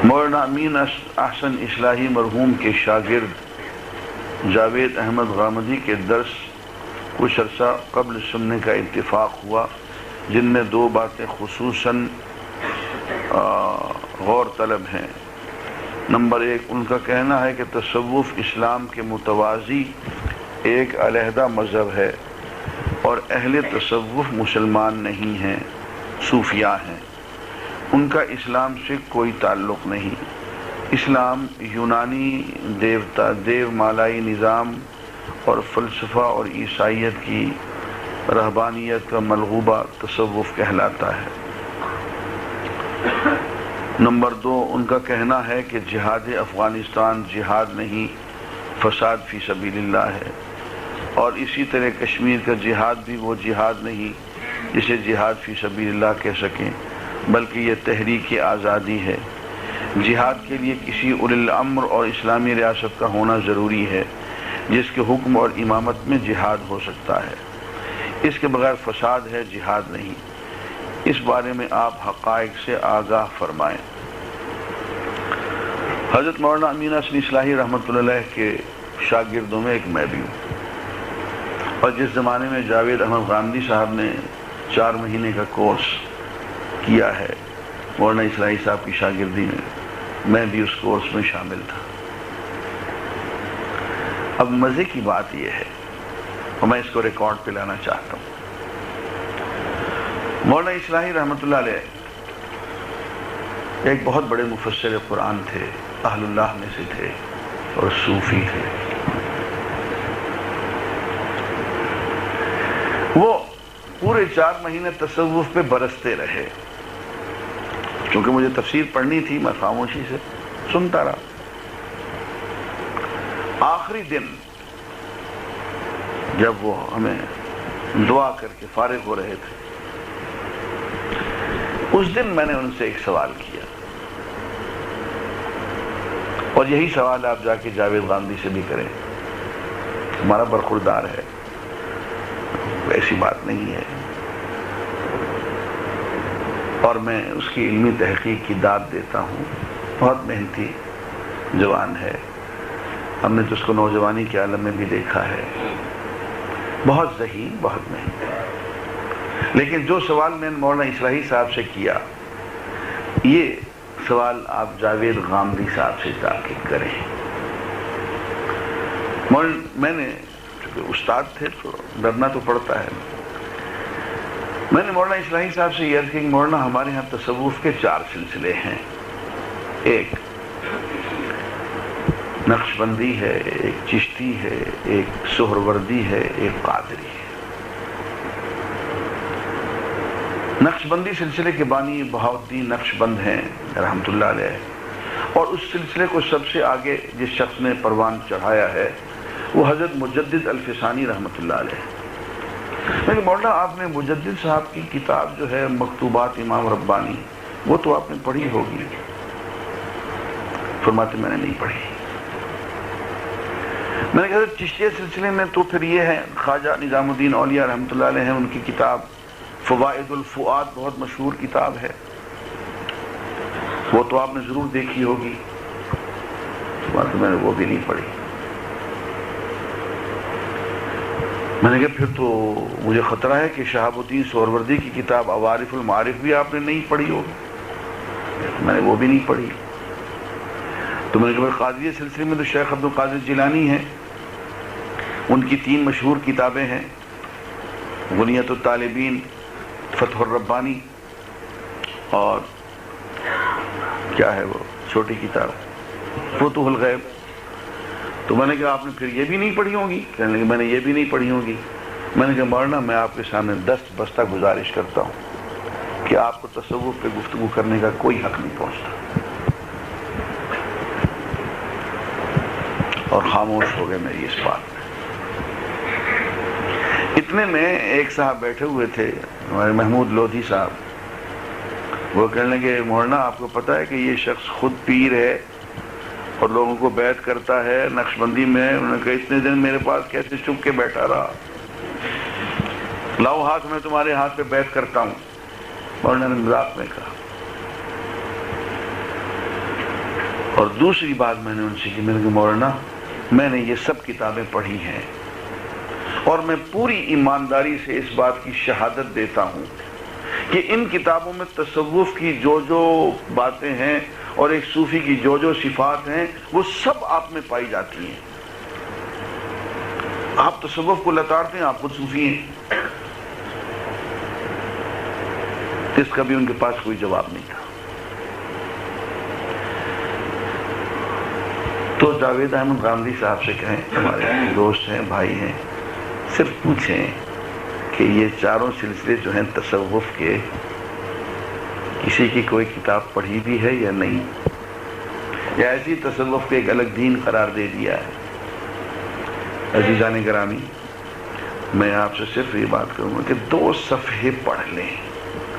مولانا امین احسن اصلاحی مرحوم کے شاگرد جاوید احمد غامدی کے درس کچھ عرصہ قبل سننے کا اتفاق ہوا، جن میں دو باتیں خصوصاً غور طلب ہیں۔ نمبر ایک، ان کا کہنا ہے کہ تصوف اسلام کے متوازی ایک علیحدہ مذہب ہے اور اہل تصوف مسلمان نہیں ہیں، صوفیاء ہیں، ان کا اسلام سے کوئی تعلق نہیں۔ اسلام یونانی دیو مالائی نظام اور فلسفہ اور عیسائیت کی رہبانیت کا ملغوبہ تصوف کہلاتا ہے۔ نمبر دو، ان کا کہنا ہے کہ جہاد افغانستان جہاد نہیں، فساد فی سبیل اللہ ہے، اور اسی طرح کشمیر کا جہاد بھی وہ جہاد نہیں جسے جہاد فی سبیل اللہ کہہ سکیں، بلکہ یہ تحریک آزادی ہے۔ جہاد کے لیے کسی اولی الامر اور اسلامی ریاست کا ہونا ضروری ہے جس کے حکم اور امامت میں جہاد ہو سکتا ہے، اس کے بغیر فساد ہے، جہاد نہیں۔ اس بارے میں آپ حقائق سے آگاہ فرمائیں۔ حضرت مولانا امین احسن اصلاحی رحمۃ اللہ علیہ کے شاگردوں میں ایک میں بھی ہوں، اور جس زمانے میں جاوید احمد غامدی صاحب نے 4 مہینے کا کورس کیا ہے مولانا اصلاحی صاحب کی شاگردی میں بھی اس کورس میں شامل تھا۔ اب مزے کی بات یہ ہے، اور میں اس کو ریکارڈ پہ لانا چاہتا ہوں، مولانا اصلاحی رحمۃ اللہ علیہ ایک بہت بڑے مفسر قرآن تھے، اہل اللہ میں سے تھے اور صوفی تھے۔ وہ پورے 4 مہینے تصوف پہ برستے رہے، چونکہ مجھے تفسیر پڑھنی تھی، میں خاموشی سے سنتا رہا۔ آخری دن جب وہ ہمیں دعا کر کے فارغ ہو رہے تھے، اس دن میں نے ان سے ایک سوال کیا، اور یہی سوال آپ جا کے جاوید غامدی سے بھی کریں، ہمارا برخوردار ہے، ایسی بات نہیں ہے، اور میں اس کی علمی تحقیق کی داد دیتا ہوں، بہت محنتی جوان ہے، ہم نے تو اس کو نوجوانی کے عالم میں بھی دیکھا ہے، بہت ذہین، بہت محنتی۔ لیکن جو سوال میں نے مولانا اصلاحی صاحب سے کیا، یہ سوال آپ جاوید غامدی صاحب سے جا کے کریں۔ میں نے چونکہ استاد تھے تو ڈرنا تو پڑتا ہے، میں نے مولانا اصلاحی صاحب سے یہ عرض کی کہ مولانا ہمارے ہاں تصوف کے 4 سلسلے ہیں، ایک نقشبندی ہے، ایک چشتی ہے، ایک سہروردی ہے، ایک قادری ہے۔ نقشبندی سلسلے کے بانی بہاؤالدین نقشبند ہیں رحمۃ اللہ علیہ، اور اس سلسلے کو سب سے آگے جس شخص نے پروان چڑھایا ہے وہ حضرت مجدد الفسانی رحمۃ اللہ علیہ۔ لیکن مولانا آپ نے مجدد صاحب کی کتاب جو ہے مکتوبات امام ربانی، وہ تو آپ نے پڑھی ہوگی؟ فرماتے میں نے نہیں پڑھی۔ میں نے کہا چشتیہ سلسلے میں تو پھر یہ ہے، خواجہ نظام الدین اولیاء رحمۃ اللہ علیہ ہیں، ان کی کتاب فوائد الفؤاد بہت مشہور کتاب ہے، وہ تو آپ نے ضرور دیکھی ہوگی، میں نے وہ بھی نہیں پڑھی۔ میں نے کہا پھر تو مجھے خطرہ ہے کہ شہاب الدین سہروردی کی کتاب عوارف المعارف بھی آپ نے نہیں پڑھی ہوگی، میں نے وہ بھی نہیں پڑھی۔ تو میں نے کہا قادریہ سلسلے میں تو شیخ عبد القادر جیلانی ہیں، ان کی 3 مشہور کتابیں ہیں، غنیۃ الطالبین، فتح الربانی، اور کیا ہے وہ چھوٹی کتاب فتوح الغیب۔ تو میں نے کہا آپ نے پھر یہ بھی نہیں پڑھی ہوگی؟ کہنے لگے میں نے یہ بھی نہیں پڑھی ہوگی۔ میں نے کہا مولانا میں آپ کے سامنے دست بستہ گزارش کرتا ہوں کہ آپ کو تصوف پہ گفتگو کرنے کا کوئی حق نہیں پہنچتا، اور خاموش ہو گئے میری اس بات میں۔ اتنے میں ایک صاحب بیٹھے ہوئے تھے، ہمارے محمود لودھی صاحب، وہ کہنے لگے مولانا آپ کو پتہ ہے کہ یہ شخص خود پیر ہے اور لوگوں کو بیعت کرتا ہے نقشبندی میں؟ انہوں نے کہا اتنے دن میرے پاس کیسے چپ کے بیٹھا رہا، لاؤ ہاتھ میں تمہارے ہاتھ پہ بیعت کرتا ہوں۔ مولانا نے مذاق میں کہا۔ اور دوسری بات میں نے ان سے کی، میں نے کہا مولانا میں نے یہ سب کتابیں پڑھی ہیں اور میں پوری ایمانداری سے اس بات کی شہادت دیتا ہوں کہ ان کتابوں میں تصوف کی جو جو باتیں ہیں اور ایک صوفی کی جو جو صفات ہیں وہ سب آپ میں پائی جاتی ہیں۔ آپ تصوف کو لتاڑتے ہیں، آپ خود صوفی ہیں۔ اس کا بھی ان کے پاس کوئی جواب نہیں تھا۔ تو جاوید احمد غامدی صاحب سے کہیں، ہمارے دوست ہیں، بھائی ہیں، صرف پوچھیں کہ یہ چاروں سلسلے جو ہیں تصوف کے، کسی کی کوئی کتاب پڑھی بھی ہے یا نہیں، یا ایسی تصوف کے ایک الگ دین قرار دے دیا ہے؟ عزیزان گرامی، میں آپ سے صرف یہ بات کروں گا کہ 2 صفحے پڑھ لیں،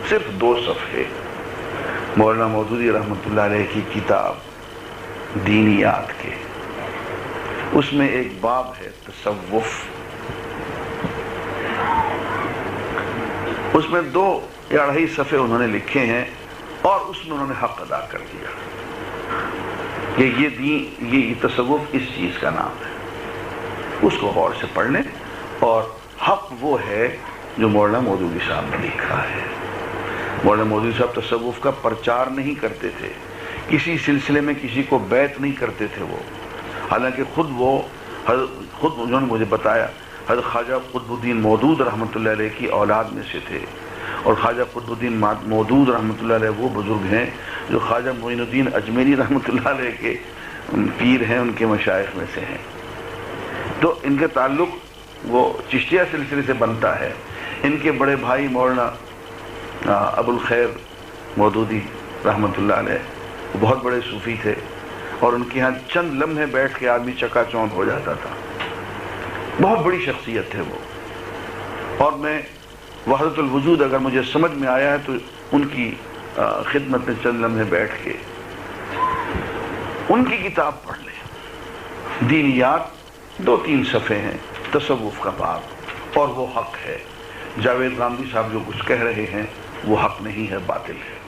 صرف 2 صفحے مولانا مودودی رحمۃ اللہ علیہ کی کتاب دینیات کے، اس میں ایک باب ہے تصوف، اس میں 2 یا 2.5 صفحے انہوں نے لکھے ہیں اور اس میں انہوں نے حق ادا کر دیا کہ یہ دین، یہ تصوف اس چیز کا نام ہے۔ اس کو غور سے پڑھ لیں، اور حق وہ ہے جو مولانا مودودی صاحب نے لکھا ہے۔ مولانا مودودی صاحب تصوف کا پرچار نہیں کرتے تھے، کسی سلسلے میں کسی کو بیعت نہیں کرتے تھے وہ، حالانکہ خود انہوں نے مجھے بتایا حضرت خواجہ قطب الدین مودود رحمۃ اللہ علیہ کی اولاد میں سے تھے، اور خواجہ قطب الدین مودود رحمۃ اللہ علیہ وہ بزرگ ہیں جو خواجہ معین الدین اجمیری رحمۃ اللہ علیہ کے پیر ہیں، ان کے مشائخ میں سے ہیں۔ تو ان کے تعلق وہ چشتیہ سلسلے سے بنتا ہے۔ ان کے بڑے بھائی مولانا ابو الخیر مودودی رحمۃ اللہ علیہ وہ بہت بڑے صوفی تھے، اور ان کے ہاں چند لمحے بیٹھ کے آدمی چکا چوندھ ہو جاتا تھا، بہت بڑی شخصیت تھے وہ۔ اور میں وحدت الوجود اگر مجھے سمجھ میں آیا ہے تو ان کی خدمت میں چند لمحے بیٹھ کے ان کی کتاب پڑھ لیں۔ دینیات 2-3 صفحے ہیں، تصوف کا باب، اور وہ حق ہے۔ جاوید غامدی صاحب جو کچھ کہہ رہے ہیں وہ حق نہیں ہے، باطل ہے۔